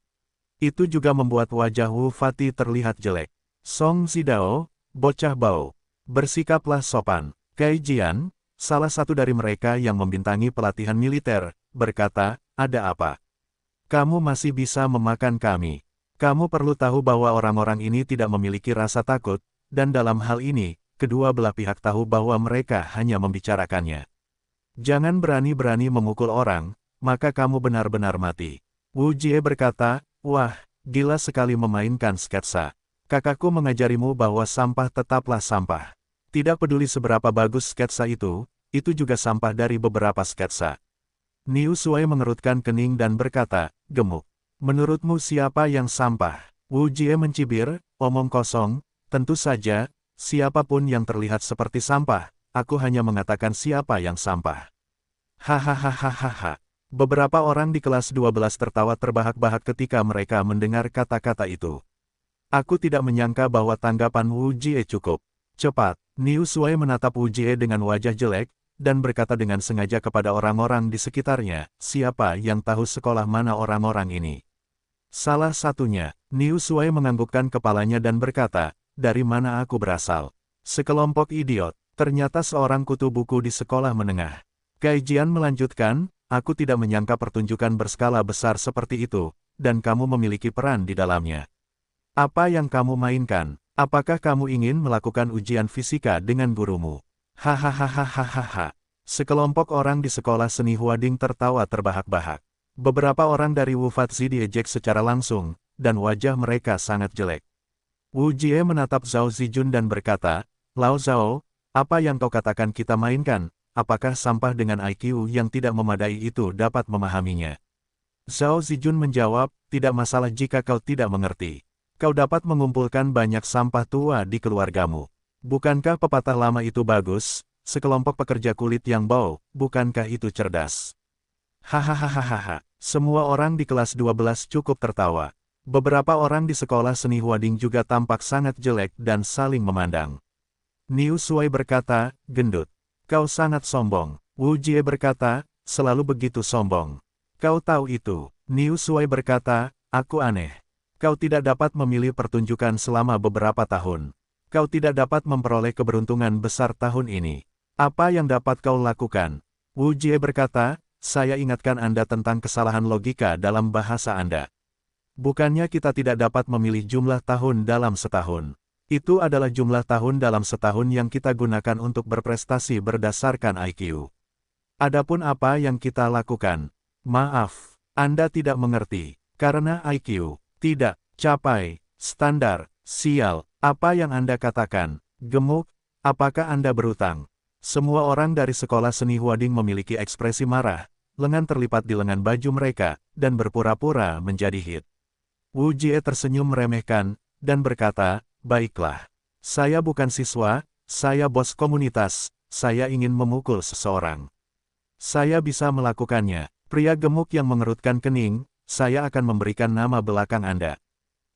Itu juga membuat wajah Wu Fati terlihat jelek. Song Zidao, bocah bau, bersikaplah sopan. Kai Jian, salah satu dari mereka yang membintangi pelatihan militer, berkata, "Ada apa? Kamu masih bisa memakan kami. Kamu perlu tahu bahwa orang-orang ini tidak memiliki rasa takut, dan dalam hal ini, kedua belah pihak tahu bahwa mereka hanya membicarakannya. Jangan berani-berani memukul orang, maka kamu benar-benar mati." Wu Jie berkata, "Wah, gila sekali memainkan sketsa. Kakakku mengajarimu bahwa sampah tetaplah sampah. Tidak peduli seberapa bagus sketsa itu juga sampah dari beberapa sketsa." Niu Sui mengerutkan kening dan berkata, gemuk. "Menurutmu siapa yang sampah?" Wu Jie mencibir, "Omong kosong, tentu saja, siapapun yang terlihat seperti sampah, aku hanya mengatakan siapa yang sampah." Hahaha. Beberapa orang di kelas 12 tertawa terbahak-bahak ketika mereka mendengar kata-kata itu. Aku tidak menyangka bahwa tanggapan Wu Jie cukup cepat. Niu Sui menatap Wu Jie dengan wajah jelek, dan berkata dengan sengaja kepada orang-orang di sekitarnya, "Siapa yang tahu sekolah mana orang-orang ini?" Salah satunya, Niu Sui menganggukkan kepalanya dan berkata, "Dari mana aku berasal? Sekelompok idiot, ternyata seorang kutu buku di sekolah menengah." Kai Jian melanjutkan, "Aku tidak menyangka pertunjukan berskala besar seperti itu, dan kamu memiliki peran di dalamnya. Apa yang kamu mainkan? Apakah kamu ingin melakukan ujian fisika dengan gurumu?" Hahaha. Sekelompok orang di sekolah seni Huading tertawa terbahak-bahak. Beberapa orang dari Wu Fatzi diejek secara langsung, dan wajah mereka sangat jelek. Wu Jie menatap Zhao Zijun dan berkata, "Lao Zhao, apa yang kau katakan kita mainkan, apakah sampah dengan IQ yang tidak memadai itu dapat memahaminya?" Zhao Zijun menjawab, "Tidak masalah jika kau tidak mengerti. Kau dapat mengumpulkan banyak sampah tua di keluargamu. Bukankah pepatah lama itu bagus, sekelompok pekerja kulit yang bau, bukankah itu cerdas?" Hahaha. Semua orang di kelas 12 cukup tertawa. Beberapa orang di sekolah seni Huading juga tampak sangat jelek dan saling memandang. Niu Sui berkata, "Gendut. Kau sangat sombong." Wu Jie berkata, "Selalu begitu sombong. Kau tahu itu." Niu Shuai berkata, aku aneh. Kau tidak dapat memilih pertunjukan selama beberapa tahun. Kau tidak dapat memperoleh keberuntungan besar tahun ini. Apa yang dapat kau lakukan? Wu Jie berkata, saya ingatkan Anda tentang kesalahan logika dalam bahasa Anda. Bukannya kita tidak dapat memilih jumlah tahun dalam setahun. Itu adalah jumlah tahun dalam setahun yang kita gunakan untuk berprestasi berdasarkan IQ. Adapun apa yang kita lakukan? Maaf, Anda tidak mengerti. Karena IQ tidak capai standar. Sial, apa yang Anda katakan? Gemuk, apakah Anda berutang? Semua orang dari sekolah seni Huading memiliki ekspresi marah, lengan terlipat di lengan baju mereka, dan berpura-pura menjadi hit. Wu Jie tersenyum meremehkan, dan berkata, baiklah. Saya bukan siswa, saya bos komunitas, saya ingin memukul seseorang. Saya bisa melakukannya. Pria gemuk yang mengerutkan kening, saya akan memberikan nama belakang Anda.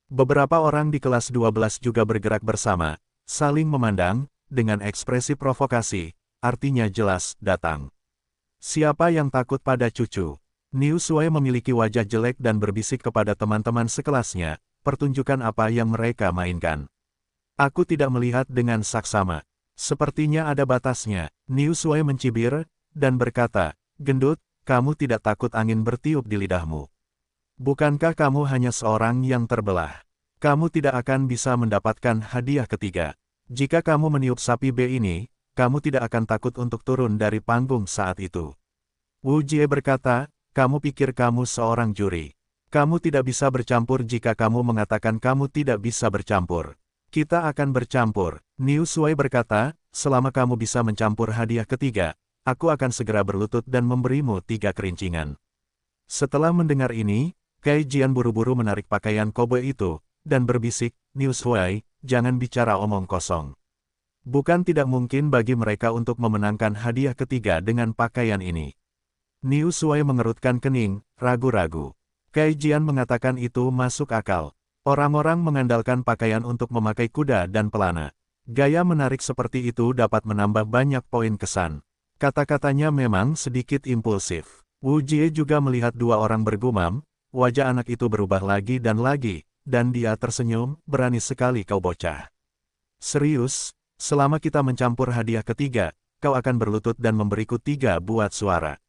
Beberapa orang di kelas 12 juga bergerak bersama, saling memandang, dengan ekspresi provokasi, artinya jelas, datang. Siapa yang takut pada cucu? Niu Shuai memiliki wajah jelek dan berbisik kepada teman-teman sekelasnya, pertunjukan apa yang mereka mainkan. Aku tidak melihat dengan saksama. Sepertinya ada batasnya. Niu Shuai mencibir, dan berkata, gendut, kamu tidak takut angin bertiup di lidahmu. Bukankah kamu hanya seorang yang terbelah? Kamu tidak akan bisa mendapatkan hadiah ketiga. Jika kamu meniup sapi B ini, kamu tidak akan takut untuk turun dari panggung saat itu. Wu Jie berkata, kamu pikir kamu seorang juri. Kamu tidak bisa bercampur jika kamu mengatakan kamu tidak bisa bercampur. Kita akan bercampur. Niu Shuai berkata, selama kamu bisa mencampur hadiah ketiga, aku akan segera berlutut dan memberimu 3 kerincingan. Setelah mendengar ini, Kai Jian buru-buru menarik pakaian koboi itu, dan berbisik, Niu Shuai, jangan bicara omong kosong. Bukan tidak mungkin bagi mereka untuk memenangkan hadiah ketiga dengan pakaian ini. Niu Shuai mengerutkan kening, ragu-ragu. Kai Jian mengatakan itu masuk akal. Orang-orang mengandalkan pakaian untuk memakai kuda dan pelana. Gaya menarik seperti itu dapat menambah banyak poin kesan. Kata-katanya memang sedikit impulsif. Wu Jie juga melihat dua orang bergumam, wajah anak itu berubah lagi, dan dia tersenyum, berani sekali kau bocah. Serius, selama kita mencampur hadiah ketiga, kau akan berlutut dan memberiku 3 buat suara.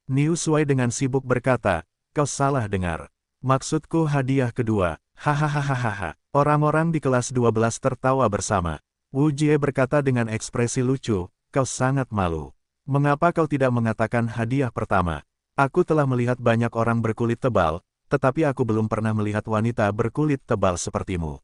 Niu Shuai dengan sibuk berkata, kau salah dengar. Maksudku hadiah kedua, hahaha. Orang-orang di kelas 12 tertawa bersama. Wu Jie berkata dengan ekspresi lucu, kau sangat malu. Mengapa kau tidak mengatakan hadiah pertama? Aku telah melihat banyak orang berkulit tebal, tetapi aku belum pernah melihat wanita berkulit tebal sepertimu.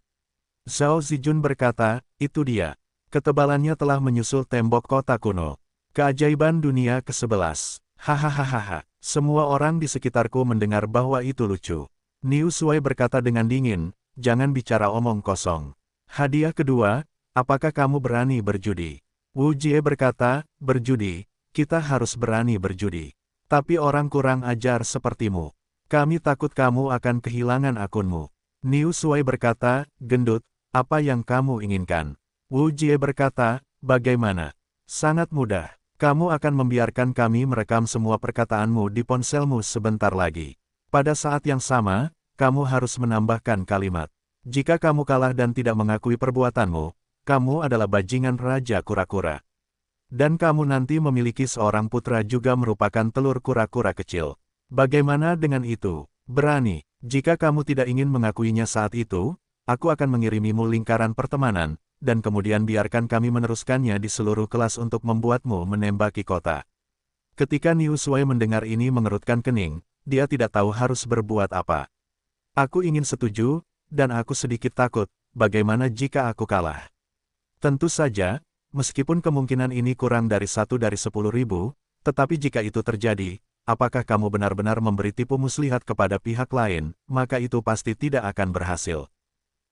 Zhao Zijun berkata, itu dia. Ketebalannya telah menyusul tembok kota kuno. Keajaiban dunia ke-11. Hahaha. Semua orang di sekitarku mendengar bahwa itu lucu. Niu Shuai berkata dengan dingin, jangan bicara omong kosong. Hadiah kedua, apakah kamu berani berjudi? Wu Jie berkata, berjudi, kita harus berani berjudi. Tapi orang kurang ajar sepertimu. Kami takut kamu akan kehilangan akunmu. Niu Shuai berkata, gendut, apa yang kamu inginkan? Wu Jie berkata, bagaimana? Sangat mudah. Kamu akan membiarkan kami merekam semua perkataanmu di ponselmu sebentar lagi. Pada saat yang sama, kamu harus menambahkan kalimat. Jika kamu kalah dan tidak mengakui perbuatanmu, kamu adalah bajingan Raja Kura-Kura. Dan kamu nanti memiliki seorang putra juga merupakan telur kura-kura kecil. Bagaimana dengan itu? Berani. Jika kamu tidak ingin mengakuinya saat itu, aku akan mengirimimu lingkaran pertemanan, dan kemudian biarkan kami meneruskannya di seluruh kelas untuk membuatmu menembaki kota. Ketika Niu Shuai mendengar ini mengerutkan kening, dia tidak tahu harus berbuat apa. Aku ingin setuju, dan aku sedikit takut, bagaimana jika aku kalah? Tentu saja, meskipun kemungkinan ini kurang dari 1 dari 10.000, tetapi jika itu terjadi, apakah kamu benar-benar memberi tipu muslihat kepada pihak lain, maka itu pasti tidak akan berhasil.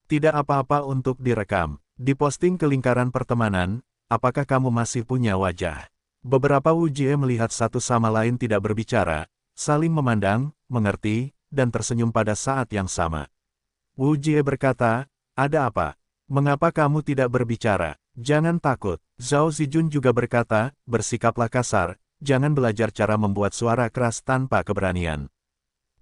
Tidak apa-apa untuk direkam, diposting ke lingkaran pertemanan, apakah kamu masih punya wajah? Beberapa Wu Jie melihat satu sama lain tidak berbicara, saling memandang, mengerti, dan tersenyum pada saat yang sama. Wu Jie berkata, ada apa? Mengapa kamu tidak berbicara? Jangan takut. Zhao Zijun juga berkata, bersikaplah kasar, jangan belajar cara membuat suara keras tanpa keberanian.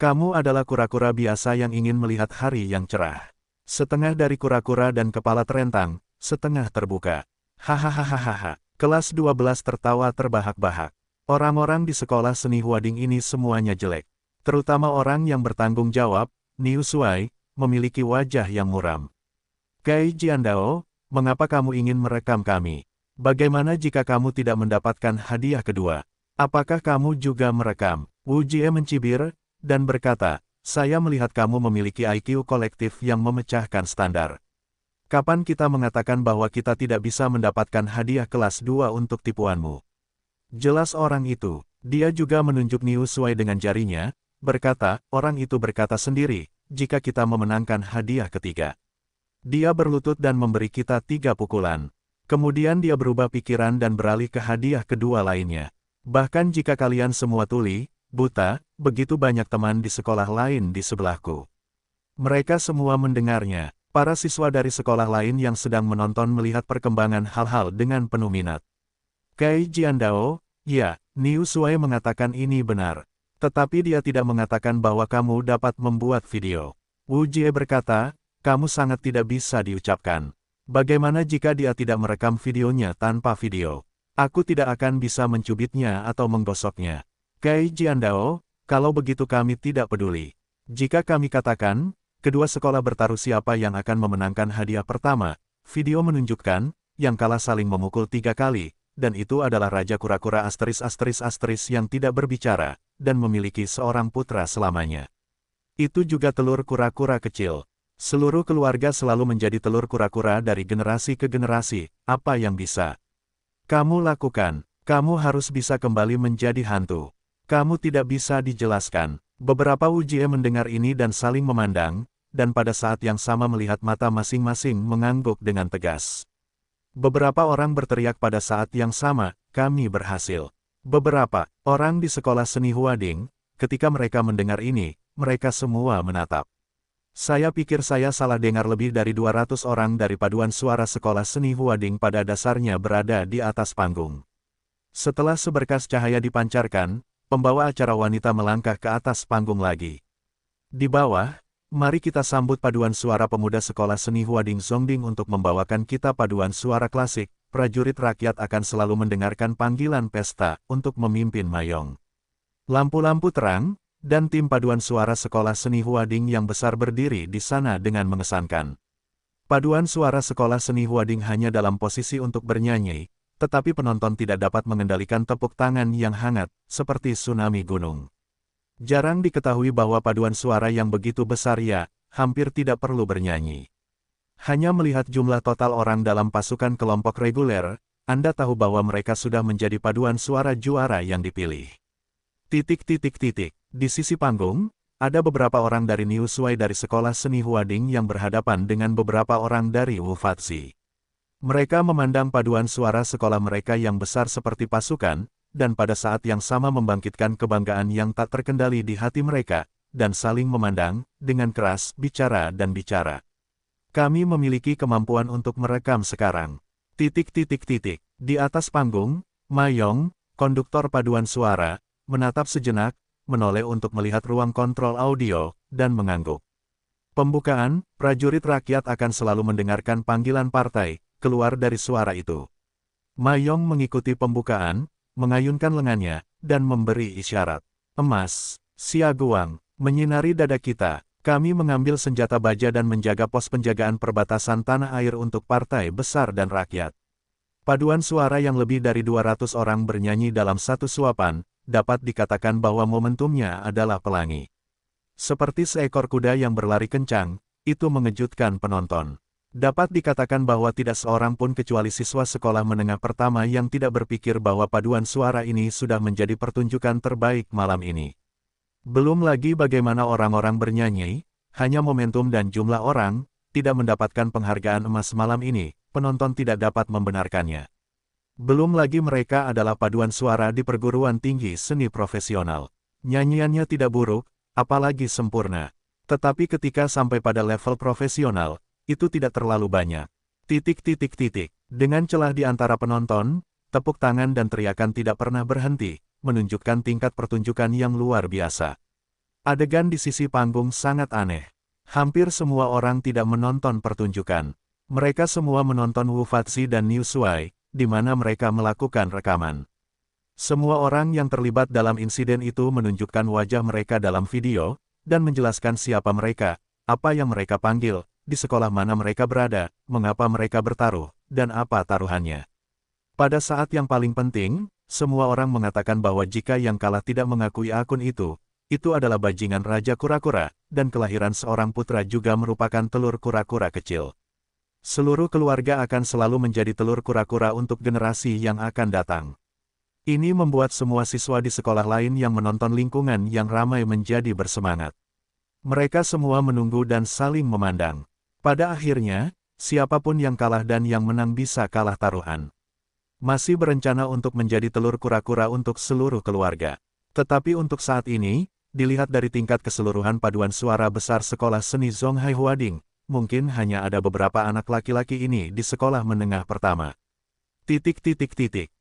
Kamu adalah kura-kura biasa yang ingin melihat hari yang cerah. Setengah dari kura-kura dan kepala terentang, setengah terbuka. Hahaha. Kelas 12 tertawa terbahak-bahak. Orang-orang di sekolah seni Huading ini semuanya jelek. Terutama orang yang bertanggung jawab, Niu Shuai, memiliki wajah yang muram. Kai Jiandao, mengapa kamu ingin merekam kami? Bagaimana jika kamu tidak mendapatkan hadiah kedua? Apakah kamu juga merekam? Wu Jie mencibir, dan berkata, saya melihat kamu memiliki IQ kolektif yang memecahkan standar. Kapan kita mengatakan bahwa kita tidak bisa mendapatkan hadiah kelas 2 untuk tipuanmu? Jelas orang itu, dia juga menunjuk Niu Shuai dengan jarinya, berkata, orang itu berkata sendiri, jika kita memenangkan hadiah ketiga. Dia berlutut dan memberi kita 3 pukulan. Kemudian dia berubah pikiran dan beralih ke hadiah kedua lainnya. Bahkan jika kalian semua tuli, buta, begitu banyak teman di sekolah lain di sebelahku. Mereka semua mendengarnya, para siswa dari sekolah lain yang sedang menonton melihat perkembangan hal-hal dengan penuh minat. Kai Jiandao, ya, Niu Shuai mengatakan ini benar. Tetapi dia tidak mengatakan bahwa kamu dapat membuat video. Wu Jie berkata, kamu sangat tidak bisa diucapkan. Bagaimana jika dia tidak merekam videonya tanpa video? Aku tidak akan bisa mencubitnya atau menggosoknya. Kai Jiandao, kalau begitu kami tidak peduli. Jika kami katakan, kedua sekolah bertaruh siapa yang akan memenangkan hadiah pertama, video menunjukkan, yang kalah saling memukul 3 kali, dan itu adalah Raja Kura-Kura **** yang tidak berbicara, dan memiliki seorang putra selamanya. Itu juga telur kura-kura kecil. Seluruh keluarga selalu menjadi telur kura-kura dari generasi ke generasi, apa yang bisa kamu lakukan? Kamu harus bisa kembali menjadi hantu. Kamu tidak bisa dijelaskan. Beberapa Wu Jie mendengar ini dan saling memandang, dan pada saat yang sama melihat mata masing-masing mengangguk dengan tegas. Beberapa orang berteriak pada saat yang sama, kami berhasil. Beberapa orang di sekolah seni Huading, ketika mereka mendengar ini, mereka semua menatap. Saya pikir saya salah dengar lebih dari 200 orang dari paduan suara sekolah seni Huading pada dasarnya berada di atas panggung. Setelah seberkas cahaya dipancarkan, pembawa acara wanita melangkah ke atas panggung lagi. Di bawah, mari kita sambut paduan suara pemuda sekolah seni Huading Zongding untuk membawakan kita paduan suara klasik. Prajurit rakyat akan selalu mendengarkan panggilan pesta untuk memimpin Mayong. Lampu-lampu terang, dan tim paduan suara sekolah seni Huading yang besar berdiri di sana dengan mengesankan. Paduan suara sekolah seni Huading hanya dalam posisi untuk bernyanyi, tetapi penonton tidak dapat mengendalikan tepuk tangan yang hangat, seperti tsunami gunung. Jarang diketahui bahwa paduan suara yang begitu besar hampir tidak perlu bernyanyi. Hanya melihat jumlah total orang dalam pasukan kelompok reguler, Anda tahu bahwa mereka sudah menjadi paduan suara juara yang dipilih. Di sisi panggung, ada beberapa orang dari Niu Shuai dari sekolah seni Huading yang berhadapan dengan beberapa orang dari Wu Fatsi. Mereka memandang paduan suara sekolah mereka yang besar seperti pasukan, dan pada saat yang sama membangkitkan kebanggaan yang tak terkendali di hati mereka, dan saling memandang, dengan keras, bicara dan bicara. Kami memiliki kemampuan untuk merekam sekarang. Di atas panggung, Mayong, konduktor paduan suara, menatap sejenak, menoleh untuk melihat ruang kontrol audio, dan mengangguk. Pembukaan, prajurit rakyat akan selalu mendengarkan panggilan partai, keluar dari suara itu. Mayong mengikuti pembukaan, mengayunkan lengannya, dan memberi isyarat. Emas, Siaguang, menyinari dada kita, kami mengambil senjata baja dan menjaga pos penjagaan perbatasan tanah air untuk partai besar dan rakyat. Paduan suara yang lebih dari 200 orang bernyanyi dalam satu suapan, dapat dikatakan bahwa momentumnya adalah pelangi. Seperti seekor kuda yang berlari kencang, itu mengejutkan penonton. Dapat dikatakan bahwa tidak seorang pun kecuali siswa sekolah menengah pertama yang tidak berpikir bahwa paduan suara ini sudah menjadi pertunjukan terbaik malam ini. Belum lagi bagaimana orang-orang bernyanyi, hanya momentum dan jumlah orang, tidak mendapatkan penghargaan emas malam ini, penonton tidak dapat membenarkannya. Belum lagi mereka adalah paduan suara di perguruan tinggi seni profesional. Nyanyiannya tidak buruk, apalagi sempurna. Tetapi ketika sampai pada level profesional, itu tidak terlalu banyak. Dengan celah di antara penonton, tepuk tangan dan teriakan tidak pernah berhenti, menunjukkan tingkat pertunjukan yang luar biasa. Adegan di sisi panggung sangat aneh. Hampir semua orang tidak menonton pertunjukan. Mereka semua menonton Wu Fatzi dan Niu Shuai, di mana mereka melakukan rekaman. Semua orang yang terlibat dalam insiden itu menunjukkan wajah mereka dalam video, dan menjelaskan siapa mereka, apa yang mereka panggil, di sekolah mana mereka berada, mengapa mereka bertaruh, dan apa taruhannya. Pada saat yang paling penting, semua orang mengatakan bahwa jika yang kalah tidak mengakui akun itu adalah bajingan Raja Kura-Kura, dan kelahiran seorang putra juga merupakan telur kura-kura kecil. Seluruh keluarga akan selalu menjadi telur kura-kura untuk generasi yang akan datang. Ini membuat semua siswa di sekolah lain yang menonton lingkungan yang ramai menjadi bersemangat. Mereka semua menunggu dan saling memandang. Pada akhirnya, siapapun yang kalah dan yang menang bisa kalah taruhan. Masih berencana untuk menjadi telur kura-kura untuk seluruh keluarga. Tetapi untuk saat ini, dilihat dari tingkat keseluruhan paduan suara besar sekolah seni Zonghai Huading, mungkin hanya ada beberapa anak laki-laki ini di sekolah menengah pertama.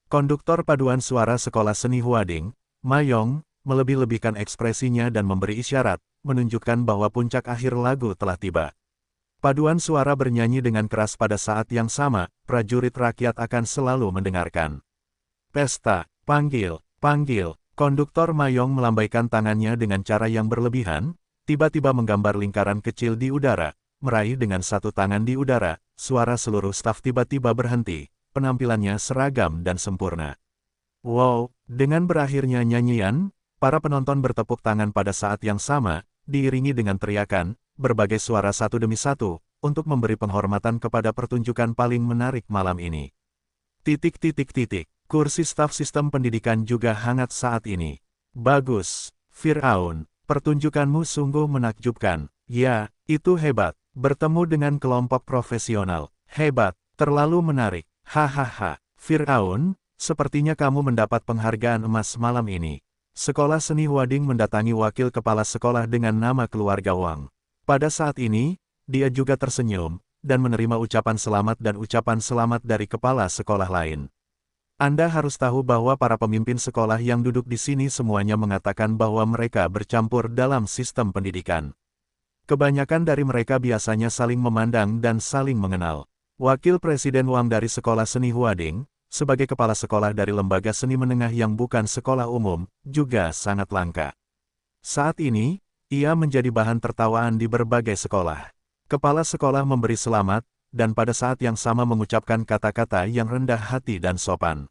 Konduktor paduan suara sekolah seni Huading, Ma Yong, melebih-lebihkan ekspresinya dan memberi isyarat, menunjukkan bahwa puncak akhir lagu telah tiba. Paduan suara bernyanyi dengan keras pada saat yang sama, prajurit rakyat akan selalu mendengarkan. Pesta, panggil. Konduktor Ma Yong melambaikan tangannya dengan cara yang berlebihan, tiba-tiba menggambar lingkaran kecil di udara, meraih dengan satu tangan di udara, suara seluruh staf tiba-tiba berhenti, penampilannya seragam dan sempurna. Wow, dengan berakhirnya nyanyian, para penonton bertepuk tangan pada saat yang sama, diiringi dengan teriakan, berbagai suara satu demi satu, untuk memberi penghormatan kepada pertunjukan paling menarik malam ini. Kursi staf sistem pendidikan juga hangat saat ini. Bagus, Firaun, pertunjukanmu sungguh menakjubkan. Ya, itu hebat. Bertemu dengan kelompok profesional. Hebat, terlalu menarik. Hahaha, Firaun, sepertinya kamu mendapat penghargaan emas malam ini. Sekolah seni Huading mendatangi wakil kepala sekolah dengan nama keluarga Wang. Pada saat ini, dia juga tersenyum, dan menerima ucapan selamat dari kepala sekolah lain. Anda harus tahu bahwa para pemimpin sekolah yang duduk di sini semuanya mengatakan bahwa mereka bercampur dalam sistem pendidikan. Kebanyakan dari mereka biasanya saling memandang dan saling mengenal. Wakil Presiden Wang dari Sekolah Seni Huading, sebagai kepala sekolah dari lembaga seni menengah yang bukan sekolah umum, juga sangat langka. Saat ini, ia menjadi bahan tertawaan di berbagai sekolah. Kepala sekolah memberi selamat, dan pada saat yang sama mengucapkan kata-kata yang rendah hati dan sopan.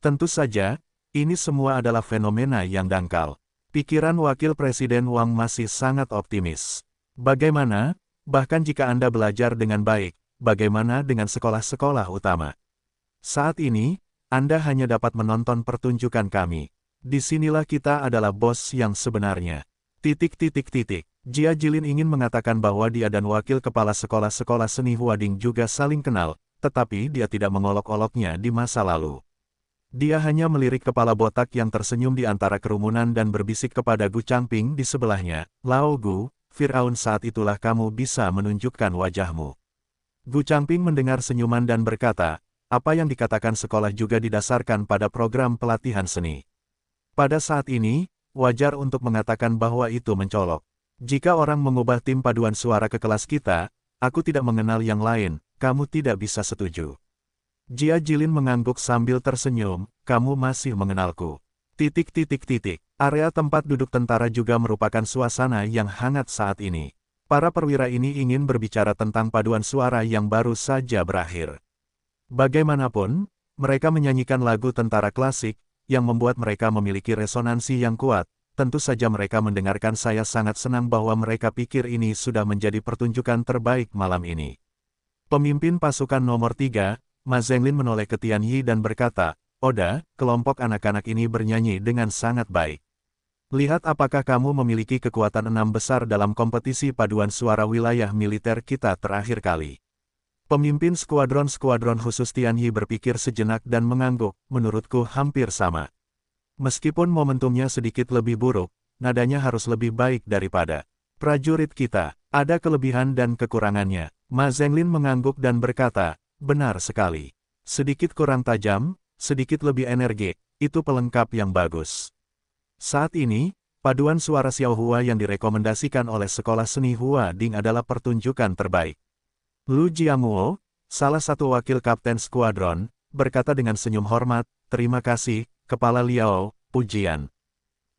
Tentu saja, ini semua adalah fenomena yang dangkal. Pikiran Wakil Presiden Wang masih sangat optimis. Bagaimana, bahkan jika Anda belajar dengan baik, bagaimana dengan sekolah-sekolah utama? Saat ini, Anda hanya dapat menonton pertunjukan kami. Disinilah kita adalah bos yang sebenarnya. Jia Jilin ingin mengatakan bahwa dia dan wakil kepala sekolah seni Huading juga saling kenal, tetapi dia tidak mengolok-oloknya di masa lalu. Dia hanya melirik kepala botak yang tersenyum di antara kerumunan dan berbisik kepada Gu Changping di sebelahnya, Lao Gu, Firaun saat itulah kamu bisa menunjukkan wajahmu. Gu Changping mendengar senyuman dan berkata, apa yang dikatakan sekolah juga didasarkan pada program pelatihan seni. Pada saat ini, wajar untuk mengatakan bahwa itu mencolok. Jika orang mengubah tim paduan suara ke kelas kita, aku tidak mengenal yang lain, kamu tidak bisa setuju. Jia Jilin mengangguk sambil tersenyum, kamu masih mengenalku. Area tempat duduk tentara juga merupakan suasana yang hangat saat ini. Para perwira ini ingin berbicara tentang paduan suara yang baru saja berakhir. Bagaimanapun, mereka menyanyikan lagu tentara klasik, yang membuat mereka memiliki resonansi yang kuat. Tentu saja mereka mendengarkan saya sangat senang bahwa mereka pikir ini sudah menjadi pertunjukan terbaik malam ini. Pemimpin pasukan nomor 3, Ma Zhenglin menoleh ke Tian Yi dan berkata, Oda, kelompok anak-anak ini bernyanyi dengan sangat baik. Lihat apakah kamu memiliki kekuatan 6 besar dalam kompetisi paduan suara wilayah militer kita terakhir kali. Pemimpin skuadron khusus Tian Yi berpikir sejenak dan mengangguk, menurutku hampir sama. Meskipun momentumnya sedikit lebih buruk, nadanya harus lebih baik daripada prajurit kita. Ada kelebihan dan kekurangannya. Ma Zhenglin mengangguk dan berkata, benar sekali. Sedikit kurang tajam, sedikit lebih energi, itu pelengkap yang bagus. Saat ini, paduan suara Xiao Hua yang direkomendasikan oleh Sekolah Seni Hua Ding adalah pertunjukan terbaik. Lu Jianguo, salah satu wakil kapten skuadron, berkata dengan senyum hormat, "Terima kasih, Kepala Liao, pujian."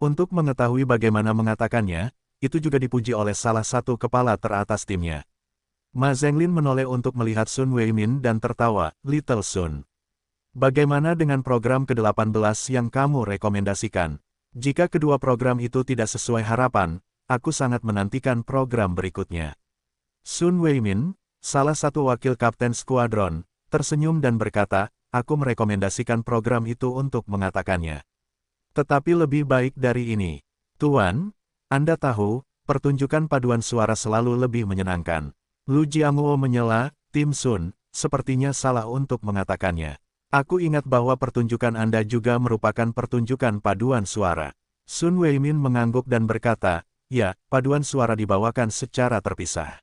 Untuk mengetahui bagaimana mengatakannya, itu juga dipuji oleh salah satu kepala teratas timnya. Ma Zhenglin menoleh untuk melihat Sun Weimin dan tertawa, "Little Sun. Bagaimana dengan program ke-18 yang kamu rekomendasikan? Jika kedua program itu tidak sesuai harapan, aku sangat menantikan program berikutnya." Sun Weimin, salah satu wakil kapten skuadron, tersenyum dan berkata, "Aku merekomendasikan program itu untuk mengatakannya. Tetapi lebih baik dari ini. Tuan, Anda tahu, pertunjukan paduan suara selalu lebih menyenangkan." Lu Jianguo menyela, "Tim Sun, sepertinya salah untuk mengatakannya. Aku ingat bahwa pertunjukan Anda juga merupakan pertunjukan paduan suara." Sun Weimin mengangguk dan berkata, "Ya, paduan suara dibawakan secara terpisah."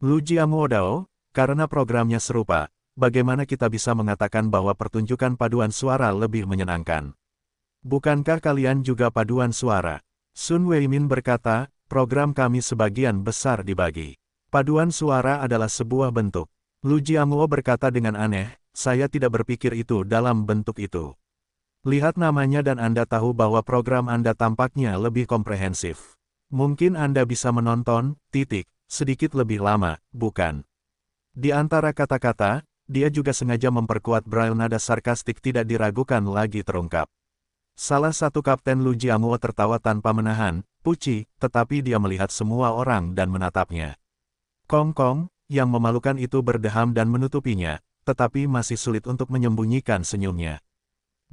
Lu Jianguo Dao, karena programnya serupa, bagaimana kita bisa mengatakan bahwa pertunjukan paduan suara lebih menyenangkan? Bukankah kalian juga paduan suara? Sun Weimin berkata, "Program kami sebagian besar dibagi. Paduan suara adalah sebuah bentuk." Lu Jianguo berkata dengan aneh, "Saya tidak berpikir itu dalam bentuk itu. Lihat namanya dan Anda tahu bahwa program Anda tampaknya lebih komprehensif. Mungkin Anda bisa menonton, sedikit lebih lama, bukan?" Di antara kata-kata, dia juga sengaja memperkuat braille nada sarkastik tidak diragukan lagi terungkap. Salah satu kapten Lu Jianguo tertawa tanpa menahan, puci, tetapi dia melihat semua orang dan menatapnya. Kong Kong, yang memalukan itu berdeham dan menutupinya, tetapi masih sulit untuk menyembunyikan senyumnya.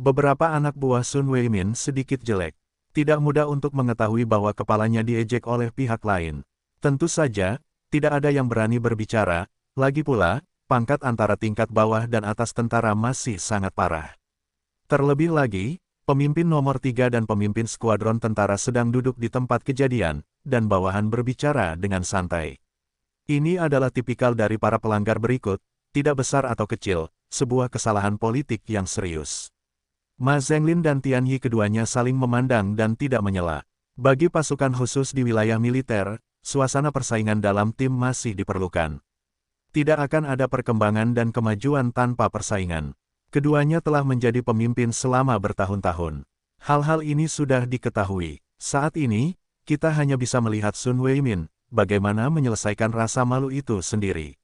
Beberapa anak buah Sun Weimin sedikit jelek. Tidak mudah untuk mengetahui bahwa kepalanya diejek oleh pihak lain. Tentu saja, tidak ada yang berani berbicara, lagi pula, pangkat antara tingkat bawah dan atas tentara masih sangat parah. Terlebih lagi, pemimpin nomor 3 dan pemimpin skuadron tentara sedang duduk di tempat kejadian, dan bawahan berbicara dengan santai. Ini adalah tipikal dari para pelanggar berikut, tidak besar atau kecil, sebuah kesalahan politik yang serius. Ma Zhenglin dan Tianyi keduanya saling memandang dan tidak menyela. Bagi pasukan khusus di wilayah militer, suasana persaingan dalam tim masih diperlukan. Tidak akan ada perkembangan dan kemajuan tanpa persaingan. Keduanya telah menjadi pemimpin selama bertahun-tahun. Hal-hal ini sudah diketahui. Saat ini, kita hanya bisa melihat Sun Weimin, bagaimana menyelesaikan rasa malu itu sendiri.